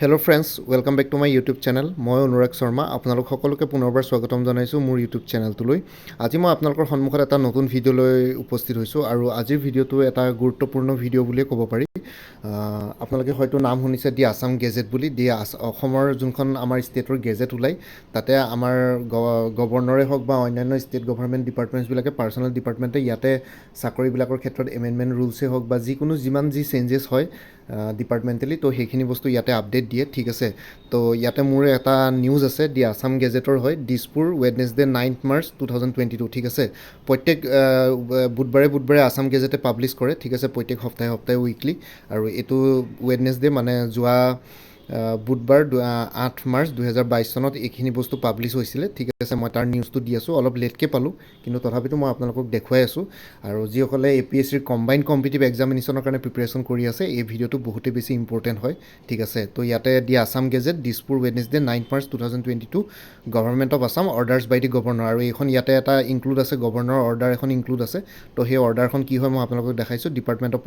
Hello friends, welcome back to my YouTube channel. মই Anurag Sharma আপোনালোক সকলোকে পুনৰবাৰ স্বাগতম জনাইছো মোৰ YouTube চেনেলটোলৈ। আজি মই আপোনালোকৰ সন্মুখত এটা নতুন ভিডিও লৈ উপস্থিত হৈছো আৰু আজিৰ ভিডিওটো এটা গুৰুত্বপূৰ্ণ ভিডিও বুলি ক'ব পাৰি। আপোনালোকে হয়তো নাম শুনিছে দি আসাম গেজেট বুলি দি অসমৰ যোনখন আমাৰ ষ্টেটৰ গেজেট ওলাই তাতে আমাৰ গভৰ্ণৰে হওক বা অন্যান্য ষ্টেট গভৰ্ণমেণ্ট ডিপাৰ্টমেণ্টছবিলাকে পাৰ্চনেল ডিপাৰ্টমেণ্টে ইয়াতে চাকৰিবিলাকৰ ক্ষেত্ৰত এমেণ্ডমেণ্ট ৰুলছে হওক বা যিকোনো যিমান যি চেঞ্জেছ হয় ডিপাৰ্টমেণ্টেলি তো সেইখিনি বস্তু ইয়াতে আপডেট দিয়ে ঠিক আছে তো ইয়াতে মোৰ এটা নিউজ আছে দি আসাম গেজেটৰ হয় দিছপুৰ ৱেডনেছডে 9 মাৰ্চ 2022 ঠিক আছে প্ৰত্যেক বুধবাৰে আসাম গেজেটে পাব্লিছ কৰে ঠিক আছে প্ৰত্যেক সপ্তাহে উইকলি আৰু এইটো ৱেডনেছডে মানে যোৱা বুধবাৰ 8 মাৰ্চ 2022 চনত এইখিনি বস্তু পাব্লিছ হৈছিলে ঠিক আছে মই তাৰ নিউজটো দি আছোঁ অলপ লেটকৈ পালোঁ কিন্তু তথাপিতো মই আপোনালোকক দেখুৱাই আছোঁ আৰু যিসকলে APSCৰ কম্বাইণ্ড কম্পিটিটিভ এক্সামিনেশ্যনৰ কাৰণে প্ৰিপেৰেশ্যন কৰি আছে এই ভিডিঅ'টো বহুতেই বেছি ইম্পৰ্টেণ্ট হয় ঠিক আছে তো ইয়াতে the Assam gazette Dispur Wednesday 9 March 2022 government of Assam orders by the governor আৰু এইখন ইয়াতে এটা ইনক্লুড আছে গভৰ্ণৰৰ অৰ্ডাৰ এখন ইনক্লুড আছে তো সেই অৰ্ডাৰখন কি হয় মই আপোনালোকক দেখাইছোঁ ডিপাৰ্টমেণ্ট অফ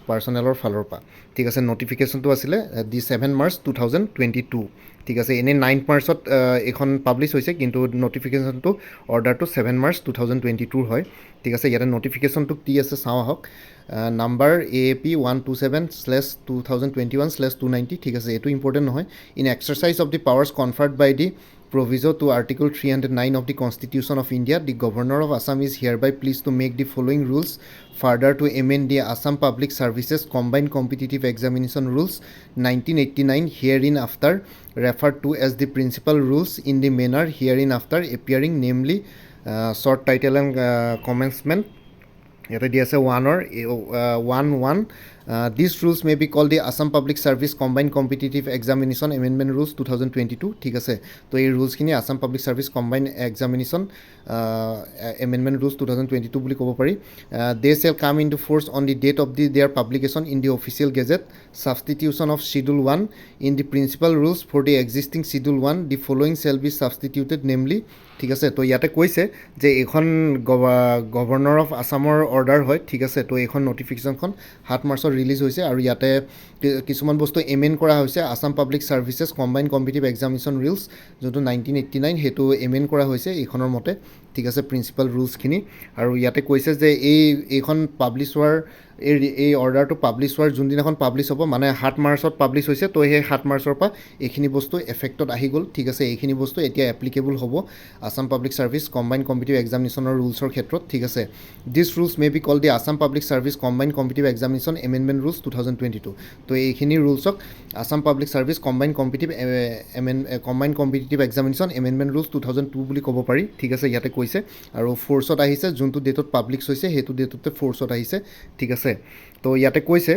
পাৰ্চনেলৰ ফালৰ পৰা ঠিক আছে নটিফিকেশ্যনটো আছিলে দি 7 মাৰ্চ 2022 ঠিক আছে এনেই 9 মাৰ্চত এইখন পাব্লিছ হৈছে কিন্তু নটিফিকেশ্যনটো অৰ্ডাৰটো 7 মাৰ্চ 2022 হয় ঠিক আছে ইয়াতে নটিফিকেশ্যনটো কি আছে চাওঁ আহক নাম্বাৰ AAP 127/2021/290 ঠিক আছে এইটো ইম্পৰ্টেণ্ট নহয় in exercise of the powers conferred by the proviso to Article 309 of the Constitution of India, the Governor of Assam is hereby pleased to make the following rules further to amend the Assam Public Services Combined Competitive Examination Rules 1989 hereinafter referred to as the principal rules in the manner hereinafter appearing, namely short title and commencement. ইয়াতে দি আছে 1 these rules may be called the Assam Public Service Combined Competitive Examination Amendment Rules 2022 ঠিক আছে তো এই ৰুলছখিনি Assam Public Service Combined Examination Amendment Rules 2022 বুলি ক'ব পাৰি they shall come into force on the date of their publication in the official gazette substitution of schedule 1 in the principal rules for the existing schedule 1 the following shall be substituted namely ঠিক আছে তো ইয়াতে কৈছে যে এইখন governor of আসামৰ order হয় ঠিক আছে তো এইখন নটিফিকেশ্যনখন 7 মাৰ্চত ৰিলিজ হৈছে আৰু ইয়াতে কিছুমান বস্তু এমেণ্ড কৰা হৈছে Assam public services combined competitive examination rules যোনটো 1989 সেইটো এমেণ্ড কৰা হৈছে এইখনৰ মতে ঠিক আছে প্ৰিন্সিপাল ৰুলছখিনি আৰু ইয়াতে কৈছে যে এইখন পাব্লিছ হোৱাৰ এই অৰ্ডাৰটো পাব্লিছ হোৱাৰ যোনদিনাখন পাব্লিছ হ'ব মানে 7 মাৰ্চত পাব্লিছ হৈছে তো সেই 7 মাৰ্চৰ পৰা এইখিনি বস্তু এফেক্টত আহি গ'ল ঠিক আছে এইখিনি বস্তু এতিয়া এপ্লিকেবল হ'ব Assam public service combined competitive এক্সামিনেশ্যনৰ ৰুলছৰ ক্ষেত্ৰত ঠিক আছে this rules may be called the Assam public service combined competitive examination amendment rules 2022 তো এইখিনি ৰুলছক Assam public service combined competitive examination amendment rules 2002 বুলি ক'ব পাৰি ঠিক আছে ইয়াতে কৈছে আৰু ফ'ৰ্চত আহিছে যোনটো ডেটত পাব্লিছ হৈছে সেইটো ডেটতে ফ'ৰ্চত আহিছে ঠিক আছে তো ইয়াতে কৈছে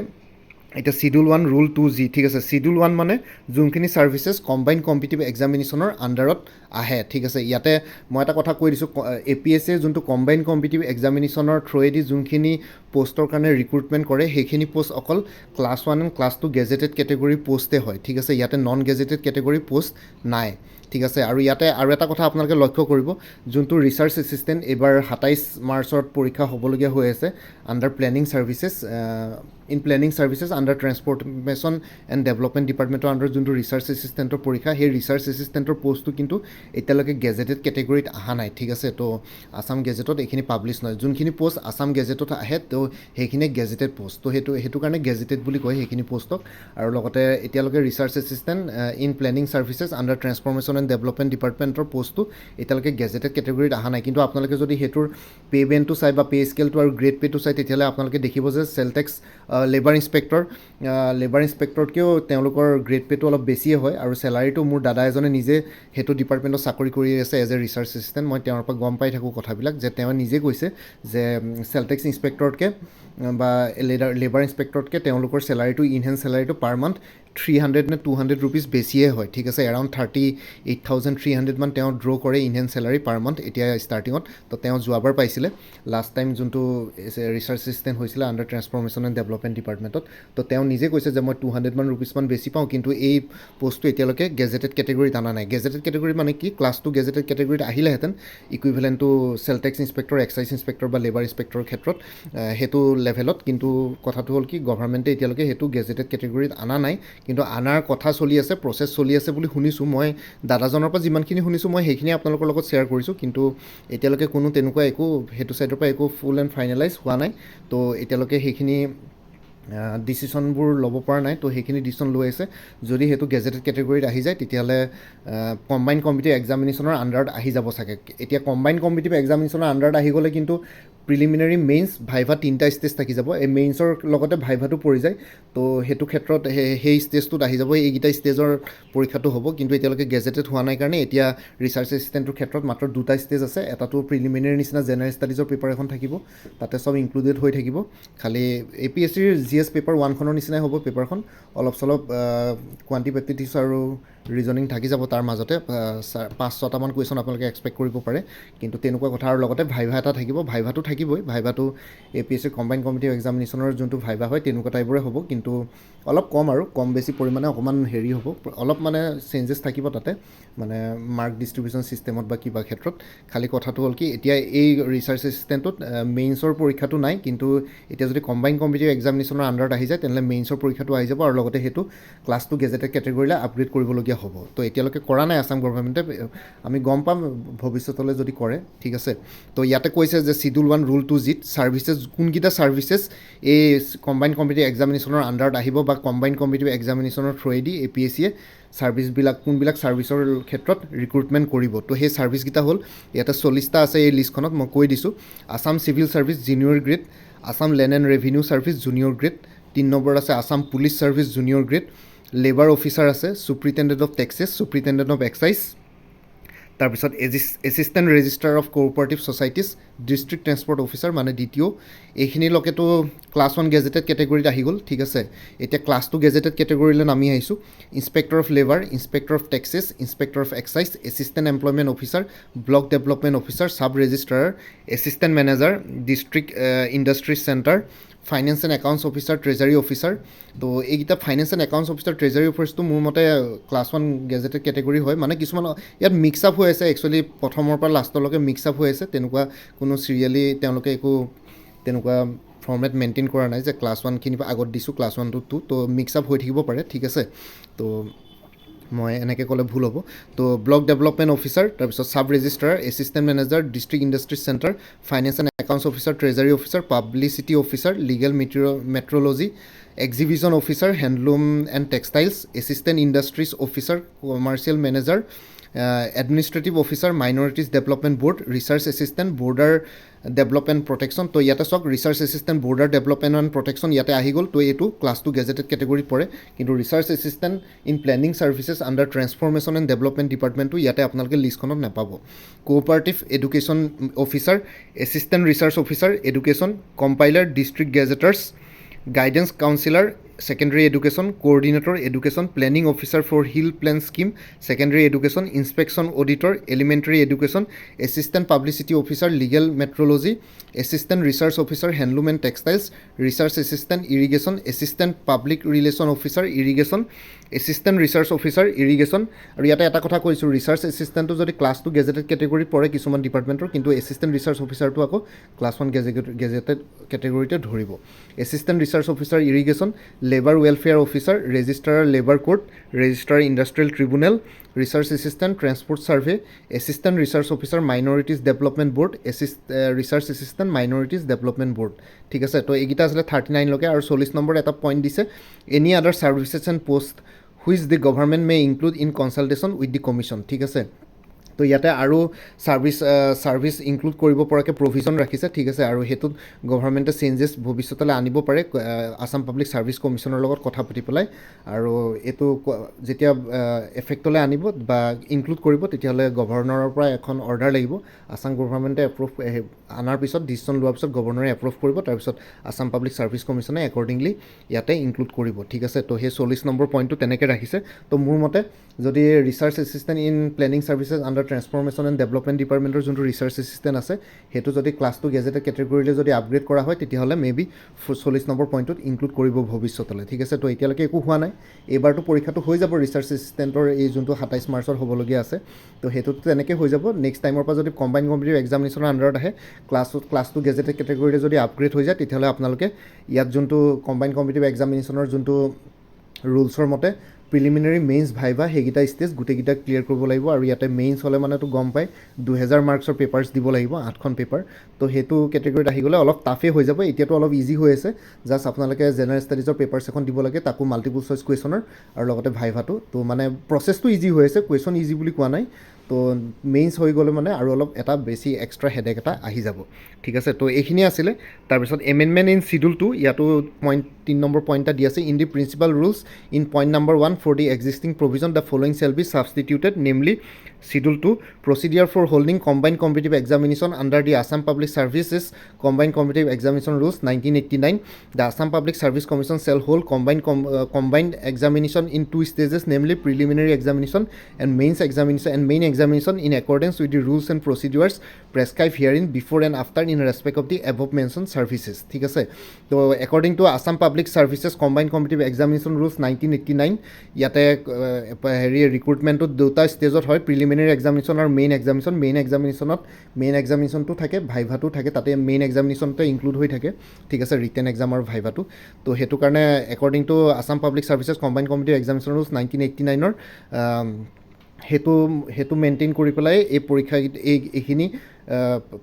এটা শিডিউল 1 ৰুল 2G ঠিক আছে শিডিউল 1 মানে যোনখিনি ছাৰ্ভিচেছ কম্বাইণ্ড কম্পিটিটিভ এক্সামিনেশ্যনৰ আণ্ডাৰত আহে ঠিক আছে ইয়াতে মই এটা কথা কৈ দিছোঁ APSC যোনটো কম্বাইণ্ড কম্পিটিটিভ এক্সামিনেশ্যনৰ থ্ৰুৱেদি যোনখিনি পোষ্টৰ কাৰণে ৰিক্ৰুটমেণ্ট কৰে সেইখিনি পোষ্ট অকল class 1 and class 2 gazetted category পোষ্টে হয় ঠিক আছে ইয়াতে নন গেজেটেড কেটেগৰী পোষ্ট নাই ঠিক আছে আৰু ইয়াতে আৰু এটা কথা আপোনালোকে লক্ষ্য কৰিব যোনটো ৰিচাৰ্চ এছিষ্টেণ্ট এইবাৰ 27 মাৰ্চত পৰীক্ষা হ'বলগীয়া হৈ আছে under planning services in planning services under transportation and development ডিপাৰ্টমেণ্টৰ আণ্ডাৰ যোনটো ৰিচাৰ্চ এছিষ্টেণ্টৰ পৰীক্ষা সেই ৰিচাৰ্চ এছিষ্টেণ্টৰ পোষ্টটো কিন্তু এতিয়ালৈকে গেজেটেড কেটেগৰীত অহা নাই ঠিক আছে তো আসাম গেজেটত এইখিনি পাব্লিছ নহয় যোনখিনি পোষ্ট আসাম গেজেটত আহে তো সেইখিনি গেজেটেড পোষ্ট তো সেইটো কাৰণে গেজেটেড বুলি কয় সেইখিনি পোষ্টক আৰু লগতে এতিয়ালৈকে research assistant in planning services under transformation and development ডিপাৰ্টমেণ্টৰ পোষ্টটো এতিয়ালৈকে গেজেটেড কেটেগৰীত অহা নাই কিন্তু আপোনালোকে যদি সেইটোৰ পে' বেণ্ডটো চাই বা পে' স্কেলটো আৰু গ্ৰেড পে'টো চাই তেতিয়াহ'লে আপোনালোকে দেখিব যে চেলটেক্স লেবাৰ ইনস্পেক্টৰতকৈও তেওঁলোকৰ গ্ৰেড পে'টো অলপ বেছিয়ে হয় আৰু চেলাৰীটো মোৰ দাদা এজনে নিজে সেইটো ডিপাৰ্টমেণ্টত চাকৰি কৰি আছে এজ এ ৰিচাৰ্চ এছিষ্টেণ্ট মই তেওঁৰ পৰা গম পাই থাকোঁ কথাবিলাক যে তেওঁ নিজে কৈছে যে চেলটেক্স ইনস্পেক্টৰতকৈ বা লেবাৰ ইনস্পেক্টৰতকৈ তেওঁলোকৰ চেলাৰীটো ইনহেণ্ড চেলাৰীটো পাৰ মান্থ 300 নে 200 ৰুপিজ বেছিয়ে হয় ঠিক আছে এৰাউণ্ড 38,300 মান তেওঁ ড্ৰ' কৰে ইনহেণ্ড চেলাৰী পাৰ মান্থ এতিয়া ষ্টাৰ্টিঙত তো তেওঁ যোৱাবাৰ পাইছিলে লাষ্ট টাইম যোনটো ৰিচাৰ্চ এছিষ্টেণ্ট হৈছিলে আণ্ডাৰ ট্ৰেন্সফৰ্মেশ্যন এণ্ড ডেভেলপমেণ্ট ডিপাৰ্টমেণ্টত তো তেওঁ নিজে কৈছে যে মই 200 মান ৰুপিজ মান বেছি পাওঁ কিন্তু এই পোষ্টটো এতিয়ালৈকে গেজেটেড কেটেগৰীত অনা নাই গেজেটেড কেটেগৰী মানে কি ক্লাছ 2 গেজেটেড কেটেগৰীত আহিলেহেঁতেন equivalent to sales tax inspector excise inspector বা লেবাৰ ইনস্পেক্টৰৰ ক্ষেত্ৰত সেইটো লেভেলত কিন্তু কথাটো হ'ল কি গভৰ্ণমেণ্টে এতিয়ালৈকে সেইটো গেজেটেড কেটেগৰীত অনা নাই কিন্তু আনাৰ কথা চলি আছে, প্ৰচেছ চলি আছে বুলি শুনিছোঁ। মই দাদাজনৰ পৰা যিমানখিনি শুনিছোঁ মই সেইখিনি আপোনালোকৰ লগত শ্বেয়াৰ কৰিছোঁ, কিন্তু এতিয়ালৈকে কোনো তেনেকুৱা একো সেইটো ছাইডৰ পৰা একো ফুল এণ্ড ফাইনেলাইজ হোৱা নাই। তো এতিয়ালৈকে সেইখিনি ডিচিশ্যনবোৰ ল'ব পৰা নাই। তো সেইখিনি ডিচিশ্যন লৈ আছে। যদি সেইটো গেজেটেড কেটেগৰীত আহি যায় তেতিয়াহ'লে কম্বাইন কম্পিটিভ এক্সামিনেশ্যনৰ আণ্ডাৰত আহি যাব চাগে। এতিয়া কম্বাইন কম্পিটিভ এক্সামিনেশ্যনৰ আণ্ডাৰত আহি গ'লে কিন্তু প্ৰিলিমিনাৰী মেইনছ ভাইভা 3টা ষ্টেজ থাকি যাব। এই মেইনছৰ লগতে ভাইভাটো পৰি যায়। তো সেইটো ক্ষেত্ৰত সেই ষ্টেজটোত আহি যাব, এইকেইটা ষ্টেজৰ পৰীক্ষাটো হ'ব। কিন্তু এতিয়ালৈকে গেজেটেড হোৱা নাই কাৰণে এতিয়া ৰিচাৰ্চ এছিষ্টেণ্টৰ ক্ষেত্ৰত মাত্ৰ 2টা ষ্টেজ আছে। এটাটো প্ৰিলিমিনাৰী নিচিনা জেনেৰেল ষ্টাডিজৰ পেপাৰ এখন থাকিব, তাতে চব ইনক্লুডেড হৈ থাকিব। খালি APSCৰ GS পেপাৰ 1খনৰ নিচিনাই হ'ব পেপাৰখন। অলপ চলপ কোৱান্টিটেটিভছ আৰু ৰিজনিং থাকি যাব তাৰ মাজতে। 5-6টামান কুৱেশ্যন আপোনালোকে এক্সপেক্ট কৰিব পাৰে, কিন্তু তেনেকুৱা কথা। আৰু লগতে ভাইভা এটা থাকিব, ভাইভাটো থাকিবই। ভাইভাটো APSC কম্বাইন কম্পিটিভ এক্সামিনেশ্যনৰ যোনটো ভাইভা হয় তেনেকুৱা টাইপৰে হ'ব, কিন্তু অলপ কম আৰু কম বেছি পৰিমাণে অকণমান হেৰি হ'ব, অলপ মানে চেঞ্জেছ থাকিব তাতে, মানে মাৰ্ক ডিষ্ট্ৰিবিউশ্যন ছিষ্টেমত বা কিবা ক্ষেত্ৰত। খালি কথাটো হ'ল কি, এতিয়া এই ৰিচাৰ্চ এছিষ্টেণ্টত মেইনছৰ পৰীক্ষাটো নাই, কিন্তু এতিয়া যদি কম্বাইন কম্পিটিভ এক্সামিনেশ্যনৰ আণ্ডাৰত আহি যায় তেনেহ'লে মেইনছৰ পৰীক্ষাটো আহি যাব, আৰু লগতে সেইটো ক্লাছ 2 গেজেটেড কেটেগৰীলৈ আপগ্ৰেড কৰিবলগীয়া হ'ব। তো এতিয়ালৈকে কৰা নাই আছাম গভৰ্ণমেণ্টে, আমি গম পাম ভৱিষ্যতলৈ যদি কৰে, ঠিক আছে। তো ইয়াতে কৈছে যে Schedule 1 Rule 2G ছাৰ্ভিচেছ, কোনকেইটা ছাৰ্ভিচেছ এই কম্বাইন কম্পিটিভ এক্সামিনেশ্যনৰ আণ্ডাৰত আহিব বা কম্বাইন কম্পিটিভ এক্সামিনেশ্যনৰ থ্ৰুৱেদি APSCয়ে ছাৰ্ভিচবিলাক, কোনবিলাক ছাৰ্ভিচৰ ক্ষেত্ৰত ৰিক্ৰুটমেণ্ট কৰিব। তো সেই ছাৰ্ভিচকেইটা হ'ল, ইয়াতে 40টা আছে এই লিষ্টখনত, মই কৈ দিছোঁ। Assam civil service junior grade, Assam land and revenue service junior grade, 3 নম্বৰত আছে Assam police service junior grade, labour officer আছে, চুপ্ৰিটেণ্ডেণ্ট অফ টেক্সেছ, চুপ্ৰিটেণ্ডেণ্ট অফ এক্সাইজ, তাৰপিছত assistant registrar of cooperative societies, district transport officer মানে DTO। এইখিনিলৈকেতো ক্লাছ 1 গেজেটেড কেটেগৰীত আহি গ'ল, ঠিক আছে। এতিয়া ক্লাছ 2 গেজেটেড কেটেগৰীলৈ নামি আহিছোঁ। Inspector of labour, inspector of taxes, inspector of excise, assistant employment officer, block development officer, sub registrar, assistant manager, district industries centre, finance and accounts officer, treasury officer. তো এইকেইটা finance and accounts officer, treasury অফিচাৰটো মোৰ মতে class 1 gazetted category হয়। মানে কিছুমান ইয়াত mix up হৈ আছে, একচুৱেলি প্ৰথমৰ পৰা লাষ্টলৈকে মিক্স আপ হৈ আছে। তেনেকুৱা কোনো চিৰিয়েলি তেওঁলোকে একো তেনেকুৱা ফৰ্মেট মেইনটেইন কৰা নাই যে ক্লাছ 1খিনি আগত দিছোঁ, ক্লাছ 1 to 2। তো মিক্স আপ হৈ থাকিব পাৰে, ঠিক আছে। তো মই এনেকৈ ক'লে ভুল হ'ব। তো ব্লক ডেভেলপমেণ্ট অফিচাৰ, তাৰপিছত sub registrar, assistant manager, district industries centre, finance and accounts officer, treasury officer, publicity officer, legal metrology, exhibition officer, handloom and textiles, assistant industries officer, commercial manager, administrative officer, minorities development board, research assistant, border development protection. তো ইয়াতে চাওক, research assistant, border development and protection ইয়াতে আহি গ'ল। তো এইটো class 2 gazetted কেটেগৰীত পৰে, কিন্তু research assistant in planning services under transformation and development ডিপাৰ্টমেণ্টটো ইয়াতে আপোনালোকে লিষ্টখনত নাপাব। Cooperative education officer, assistant research officer, education, compiler, district gazetteers, guidance counsellor, secondary education, coordinator education, planning officer for hill plain scheme, secondary education, inspection auditor, elementary education, assistant publicity officer, legal metrology, assistant research officer, handloom and textiles, research assistant irrigation, assistant public relation officer, irrigation, assistant research officer, irrigation. আৰু ইয়াতে এটা কথা কৈছোঁ, research এছিষ্টেণ্টটো যদি class 2 gazetted কেটেগৰীত পৰে কিছুমান ডিপাৰ্টমেণ্টৰ, কিন্তু এছিষ্টেণ্ট ৰিচাৰ্চ অফিচাৰটো আকৌ ক্লাছ 1 গেজেটেড কেটেগৰীতে ধৰিব। Assistant research officer, irrigation, labour welfare officer, registrar labour court, registrar industrial tribunal, research assistant transport survey, assistant research officer, minorities development board, research assistant, minorities development board, ঠিক আছে। তো এইকেইটা আছিলে 39লৈকে। আৰু 40 number এটা point দিছে, any other services and post which the government May include in consultation with the commission, ঠিক আছে। তো ইয়াতে আৰু ছাৰ্ভিচ ইনক্লুড কৰিব পৰাকৈ প্ৰভিজন ৰাখিছে, ঠিক আছে। আৰু সেইটোত গভৰ্ণমেণ্টে চেঞ্জেছ ভৱিষ্যতলৈ আনিব পাৰে আছাম পাব্লিক ছাৰ্ভিচ কমিশ্যনৰ লগত কথা পাতি পেলাই। আৰু এইটো যেতিয়া এফেক্টলৈ আনিব বা ইনক্লুড কৰিব তেতিয়াহ'লে গভৰ্ণৰৰ পৰা এখন অৰ্ডাৰ লাগিব। আছাম গভৰ্ণমেণ্টে এপ্ৰুভ আনাৰ পিছত, ডিচিশ্যন লোৱাৰ পিছত গভৰ্ণৰে এপ্ৰুভ কৰিব, তাৰপিছত আছাম পাব্লিক ছাৰ্ভিচ কমিশ্যনে একৰ্ডিংলি ইয়াতে ইনক্লুড কৰিব, ঠিক আছে। তো সেই 40 নম্বৰ পইণ্টটো তেনেকৈ ৰাখিছে। তো মোৰ মতে যদি research assistant in planning services under transformation and development ডিপাৰ্টমেণ্টৰ যোনটো ৰিচাৰ্চ এছিষ্টেণ্ট আছে, সেইটো যদি ক্লাছ 2 গেজেটেড কেটেগৰীলৈ যদি আপগ্ৰেড কৰা হয় তেতিয়াহ'লে মেবি 40 নম্বৰ পইণ্টটোত ইনক্লুড কৰিব ভৱিষ্যতলৈ, ঠিক আছে। তো এতিয়ালৈকে একো হোৱা নাই। এইবাৰটো পৰীক্ষাটো হৈ যাব ৰিচাৰ্চ এছিষ্টেণ্টৰ, এই যোনটো 27 মাৰ্চত হ'বলগীয়া আছে। তো সেইটোতো তেনেকৈ হৈ যাব। নেক্সট টাইমৰ পৰা যদি কম্বাইন কম্পিটিভ এক্সামিনেশ্যনৰ আণ্ডাৰত আহে, ক্লাছ 2 গেজেটেড কেটেগৰীলৈ যদি আপগ্ৰেড হৈ যায় তেতিয়াহ'লে আপোনালোকে ইয়াত যোনটো কম্বাইন কম্পিটিভ এক্সামিনেশ্যনৰ যোনটো ৰুলছৰ মতে প্ৰিলিমিনাৰী মেইনছ ভাইভা সেইকেইটা ষ্টেজ গোটেইকেইটা ক্লিয়াৰ কৰিব লাগিব আৰু ইয়াতে মেইনছ হ'লে মানেতো গম পায় 2000 মাৰ্কছৰ পেপাৰ্ছ দিব লাগিব 8খন পেপাৰ তো সেইটো কেটেগৰীত আহি গ'লে অলপ টাফেই হৈ যাব এতিয়াতো অলপ ইজি হৈ আছে জাষ্ট আপোনালোকে জেনেৰেল ষ্টাডিজৰ পেপাৰ্ছ এখন দিব লাগে তাকো মাল্টিপল চইচ কুৱেশ্যনৰ আৰু লগতে ভাইভাটো তো মানে প্ৰচেছটো ইজি হৈ আছে কুৱেশ্যন ইজি বুলি কোৱা নাই তো মেইনছ হৈ গ'লে মানে আৰু অলপ এটা বেছি এক্সট্ৰা হেডেক এটা আহি যাব ঠিক আছে তো এইখিনিয়ে আছিলে তাৰপিছত এমেণ্ডমেণ্ট ইন চিডিউল 2 ইয়াতো পইণ্ট 3 নম্বৰ পইণ্ট এটা দি আছে in the principal rules in point number 1 for the existing provision the following shall be substituted namely Schedule 2 Procedure for holding combined competitive examination under the Assam Public Services Combined Competitive Examination Rules 1989. The Assam Public Service Commission shall hold combined examination in 2 stages, namely preliminary examination and main examination in accordance with the rules and procedures prescribed herein before and after in respect of the above mentioned services. ঠিক আছে তো according to Assam Public Services Combined Competitive Examination Rules 1989 ইয়াতে হেৰি ৰিক্ৰুটমেণ্টত দুটা ষ্টেজত হয় preliminary examination আৰু main এক্সামিনেশ্যনটো থাকে ভাইভাটো থাকে তাতে মেইন এক্সামিনেশ্যনতে ইনক্লুড হৈ থাকে ঠিক আছে ৰিটেন এক্সাম আৰু ভাইভাটো তো সেইটো কাৰণে according to Assam public services combined competitive examination rules 1989ৰ সেইটো মেইনটেইন কৰি পেলাই এই পৰীক্ষা এইখিনি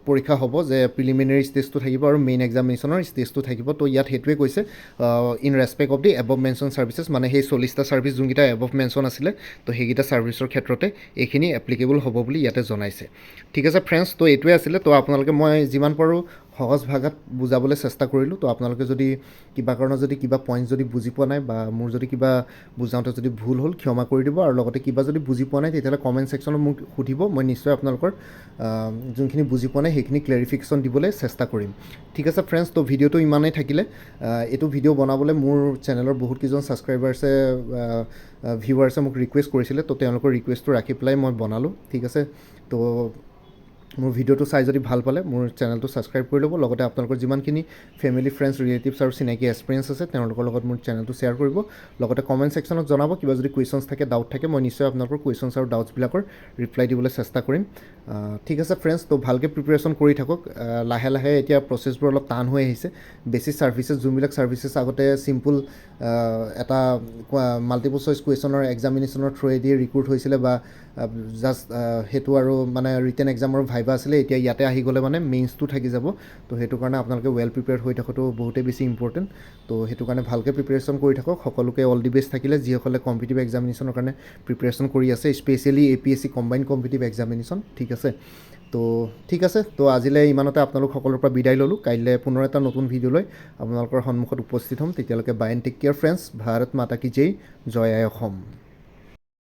পৰীক্ষা হ'ব যে প্ৰিলিমিনাৰী ষ্টেজটো থাকিব আৰু মেইন এক্সামিনেশ্যনৰ ষ্টেজটো থাকিব তো ইয়াত সেইটোৱে কৈছে in respect of the above mention services মানে সেই 40টা ছাৰ্ভিচ যোনকেইটা এবভ মেনশ্যন আছিলে তো সেইকেইটা ছাৰ্ভিচৰ ক্ষেত্ৰতে এইখিনি এপ্লিকেবল হ'ব বুলি ইয়াতে জনাইছে ঠিক আছে ফ্ৰেণ্ডছ তো এইটোৱে আছিলে তো আপোনালোকে মই যিমান পাৰোঁ সহজ ভাষাত বুজাবলৈ চেষ্টা কৰিলোঁ তো আপোনালোকে যদি কিবা কাৰণত যদি কিবা পইণ্ট যদি বুজি পোৱা নাই বা মোৰ যদি কিবা বুজাওঁতে যদি ভুল হ'ল ক্ষমা কৰি দিব আৰু লগতে কিবা যদি বুজি পোৱা নাই তেতিয়াহ'লে কমেণ্ট ছেকশ্যনত মোক সুধিব মই নিশ্চয় আপোনালোকৰ যোনখিনি বুজি পোৱা নাই সেইখিনি ক্লেৰিফিকেশ্যন দিবলৈ চেষ্টা কৰিম ঠিক আছে ফ্ৰেণ্ডছ তো ভিডিঅ'টো ইমানেই থাকিলে এইটো ভিডিঅ' বনাবলৈ মোৰ চেনেলৰ বহুতকেইজন ছাবস্ক্ৰাইবাৰ্ছে ভিউৱাৰ্ছে মোক ৰিকুৱেষ্ট কৰিছিলে তো তেওঁলোকৰ ৰিকুৱেষ্টটো ৰাখি পেলাই মই বনালোঁ ঠিক আছে তো মোৰ ভিডিঅ'টো চাই যদি ভাল পালে মোৰ চেনেলটো ছাবস্ক্ৰাইব কৰি ল'ব লগতে আপোনালোকৰ যিমানখিনি ফেমিলি ফ্ৰেণ্ডছ ৰিলেটিভছ আৰু চিনাকি এক্সপিৰিয়েঞ্চ আছে তেওঁলোকৰ লগত মোৰ চেনেলটো শ্বেয়াৰ কৰিব লগতে কমেণ্ট ছেকশ্যনত জনাব কিবা যদি কুৱেশ্যনছ থাকে ডাউট থাকে মই নিশ্চয় আপোনালোকৰ কুৱেশ্যনছ আৰু ডাউটছবিলাকৰ ৰিপ্লাই দিবলৈ চেষ্টা কৰিম ঠিক আছে ফ্ৰেণ্ডছ তো ভালকৈ প্ৰিপেৰেশ্যন কৰি থাকক লাহে লাহে এতিয়া প্ৰচেছবোৰ অলপ টান হৈ আহিছে বেছি ছাৰ্ভিচেছ যোনবিলাক ছাৰ্ভিচেছ আগতে চিম্পুল এটা মাল্টিপল চইচ কুৱেশ্যনৰ এক্সামিনেশ্যনৰ থ্ৰুৱেদি ৰিক্ৰুট হৈছিলে বা জাষ্ট সেইটো আৰু মানে ৰিটেন এক্সামৰ ভাইভা আছিলে এতিয়া ইয়াতে আহি গ'লে মানে মেইনছটো থাকি যাব তো সেইটো কাৰণে আপোনালোকে ৱেল প্ৰিপেয়াৰ্ড হৈ থকাটো বহুতেই বেছি ইম্পৰ্টেণ্ট তো সেইটো কাৰণে ভালকৈ প্ৰিপেৰেশ্যন কৰি থাকক সকলোকে অল দি বেষ্ট থাকিলে যিসকলে কম্পিটিটিভ এক্সামিনেশ্যনৰ কাৰণে প্ৰিপেৰেশ্যন কৰি আছে specially APSC combined competitive examination ঠিক আছে তো ঠিক আছে তো আজিলৈ ইমানতে আপোনালোক সকলোৰ পৰা বিদায় ল'লোঁ কাইলৈ পুনৰ এটা নতুন ভিডিঅ' লৈ আপোনালোকৰ সন্মুখত উপস্থিত হ'ম তেতিয়ালৈকে bye and take care friends Bharat Mata কি জয় জয় আই অসম